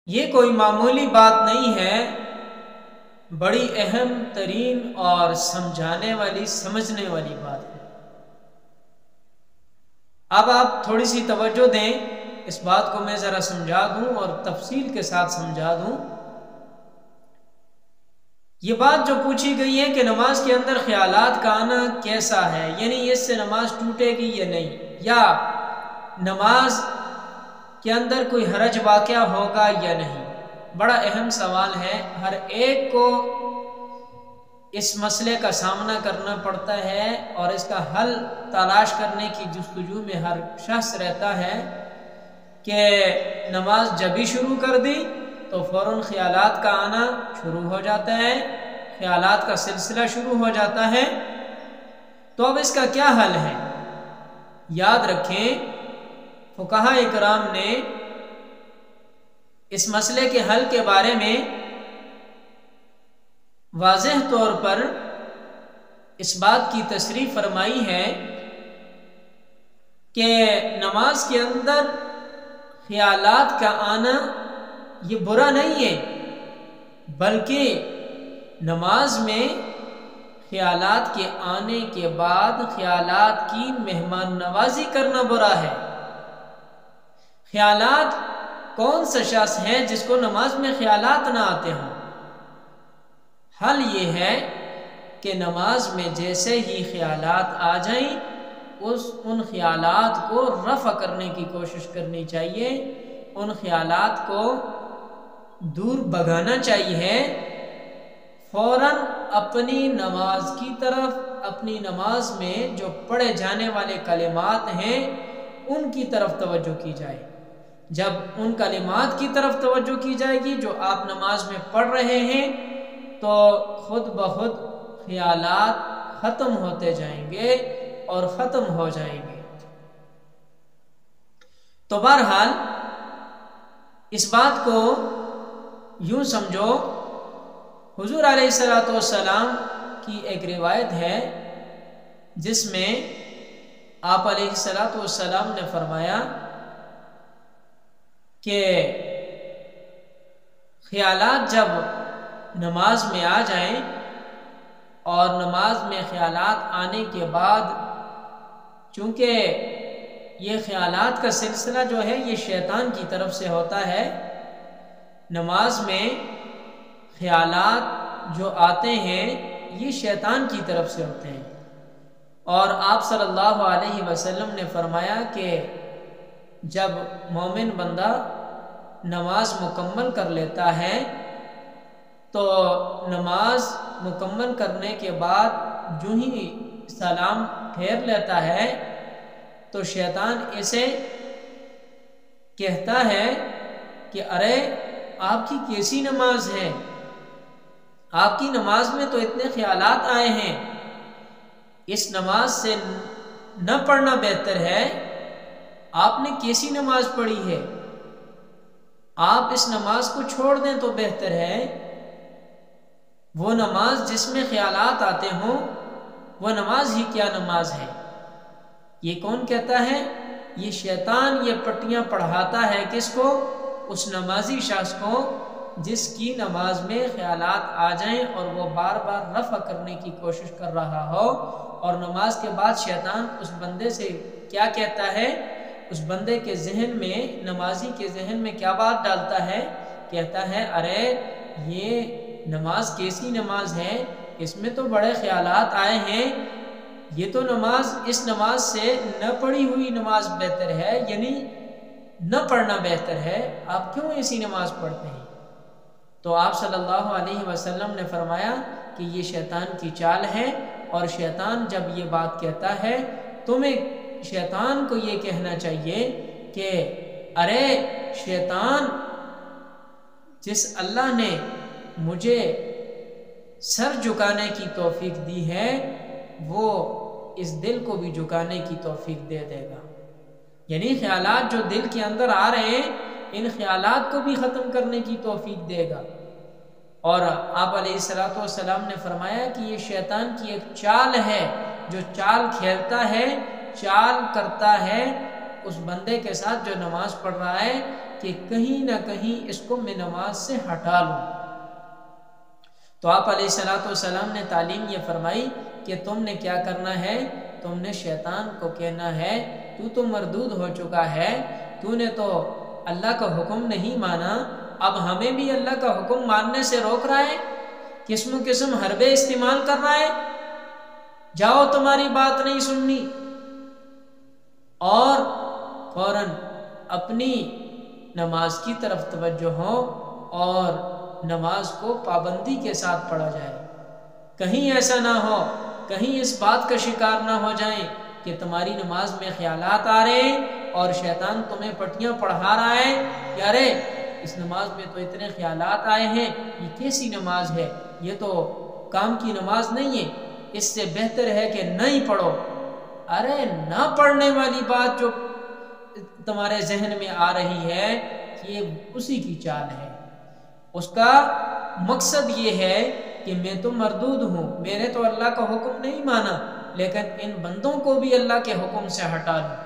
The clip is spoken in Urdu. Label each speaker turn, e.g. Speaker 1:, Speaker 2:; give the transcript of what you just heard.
Speaker 1: یہ کوئی معمولی بات نہیں ہے، بڑی اہم ترین اور سمجھانے والی سمجھنے والی بات ہے۔ اب آپ تھوڑی سی توجہ دیں، اس بات کو میں ذرا سمجھا دوں اور تفصیل کے ساتھ سمجھا دوں۔ یہ بات جو پوچھی گئی ہے کہ نماز کے اندر خیالات کا آنا کیسا ہے، یعنی اس سے نماز ٹوٹے گی یا نہیں، یا نماز کے اندر کوئی حرج واقع ہوگا یا نہیں، بڑا اہم سوال ہے۔ ہر ایک کو اس مسئلے کا سامنا کرنا پڑتا ہے اور اس کا حل تلاش کرنے کی جستجو میں ہر شخص رہتا ہے کہ نماز جب ہی شروع کر دی تو فوراً خیالات کا آنا شروع ہو جاتا ہے، خیالات کا سلسلہ شروع ہو جاتا ہے۔ تو اب اس کا کیا حل ہے؟ یاد رکھیں، فقہاء اکرام نے اس مسئلے کے حل کے بارے میں واضح طور پر اس بات کی تصریح فرمائی ہے کہ نماز کے اندر خیالات کا آنا یہ برا نہیں ہے، بلکہ نماز میں خیالات کے آنے کے بعد خیالات کی مہمان نوازی کرنا برا ہے۔ خیالات، کون سا شخص ہے جس کو نماز میں خیالات نہ آتے ہوں؟ حل یہ ہے کہ نماز میں جیسے ہی خیالات آ جائیں ان خیالات کو رفع کرنے کی کوشش کرنی چاہیے، ان خیالات کو دور بھگانا چاہیے، فوراً اپنی نماز کی طرف، اپنی نماز میں جو پڑھے جانے والے کلمات ہیں ان کی طرف توجہ کی جائے۔ جب ان کلمات کی طرف توجہ کی جائے گی جو آپ نماز میں پڑھ رہے ہیں تو خود بخود خیالات ختم ہوتے جائیں گے اور ختم ہو جائیں گے۔ تو بہرحال اس بات کو یوں سمجھو، حضور علیہ السلام کی ایک روایت ہے جس میں آپ علیہ السلام نے فرمایا کہ خیالات جب نماز میں آ جائیں اور نماز میں خیالات آنے کے بعد، چونکہ یہ خیالات کا سلسلہ جو ہے یہ شیطان کی طرف سے ہوتا ہے، نماز میں خیالات جو آتے ہیں یہ شیطان کی طرف سے ہوتے ہیں، اور آپ صلی اللہ علیہ وسلم نے فرمایا کہ جب مومن بندہ نماز مکمل کر لیتا ہے تو نماز مکمل کرنے کے بعد جو ہی سلام پھیر لیتا ہے تو شیطان اسے کہتا ہے کہ ارے آپ کی کیسی نماز ہے، آپ کی نماز میں تو اتنے خیالات آئے ہیں، اس نماز سے نہ پڑھنا بہتر ہے، آپ نے کیسی نماز پڑھی ہے، آپ اس نماز کو چھوڑ دیں تو بہتر ہے۔ وہ نماز جس میں خیالات آتے ہوں وہ نماز ہی کیا نماز ہے؟ یہ کون کہتا ہے؟ یہ شیطان یہ پٹیاں پڑھاتا ہے کس کو؟ اس نمازی شخص کو جس کی نماز میں خیالات آ جائیں اور وہ بار بار رفع کرنے کی کوشش کر رہا ہو، اور نماز کے بعد شیطان اس بندے سے کیا کہتا ہے؟ اس بندے کے ذہن میں، نمازی کے ذہن میں کیا بات ڈالتا ہے؟ کہتا ہے ارے یہ نماز کیسی نماز ہے، اس میں تو بڑے خیالات آئے ہیں، یہ تو نماز، اس نماز سے نہ پڑھی ہوئی نماز بہتر ہے، یعنی نہ پڑھنا بہتر ہے، آپ کیوں ایسی نماز پڑھتے ہیں؟ تو آپ صلی اللہ علیہ وسلم نے فرمایا کہ یہ شیطان کی چال ہے، اور شیطان جب یہ بات کہتا ہے تمہیں شیطان کو یہ کہنا چاہیے کہ ارے شیطان، جس اللہ نے مجھے سر جھکانے کی توفیق دی ہے وہ اس دل کو بھی جھکانے کی توفیق دے دے گا، یعنی خیالات جو دل کے اندر آ رہے ہیں ان خیالات کو بھی ختم کرنے کی توفیق دے گا۔ اور آپ علیہ السلام نے فرمایا کہ یہ شیطان کی ایک چال ہے، جو چال کھیلتا ہے، چال کرتا ہے اس بندے کے ساتھ جو نماز پڑھ رہا ہے کہ کہیں نہ کہیں اس کو میں نماز سے ہٹا لوں۔ تو آپ علیہ الصلوۃ والسلام نے تعلیم یہ فرمائی کہ تم نے کیا کرنا ہے، تم نے شیطان کو کہنا ہے تو مردود ہو چکا ہے، تو نے تو اللہ کا حکم نہیں مانا، اب ہمیں بھی اللہ کا حکم ماننے سے روک رہا ہے، قسم و قسم حربے استعمال کر رہا ہے، جاؤ تمہاری بات نہیں سننی، اور فوراً اپنی نماز کی طرف توجہ ہو اور نماز کو پابندی کے ساتھ پڑھا جائے۔ کہیں ایسا نہ ہو، کہیں اس بات کا شکار نہ ہو جائیں کہ تمہاری نماز میں خیالات آ رہے ہیں اور شیطان تمہیں پٹیاں پڑھا رہا ہے کہ ارے اس نماز میں تو اتنے خیالات آئے ہیں، یہ کیسی نماز ہے، یہ تو کام کی نماز نہیں ہے، اس سے بہتر ہے کہ نہیں پڑھو۔ ارے نہ پڑھنے والی بات جو تمہارے ذہن میں آ رہی ہے یہ اسی کی چال ہے، اس کا مقصد یہ ہے کہ میں تو مردود ہوں، میں نے تو اللہ کا حکم نہیں مانا، لیکن ان بندوں کو بھی اللہ کے حکم سے ہٹا لوں۔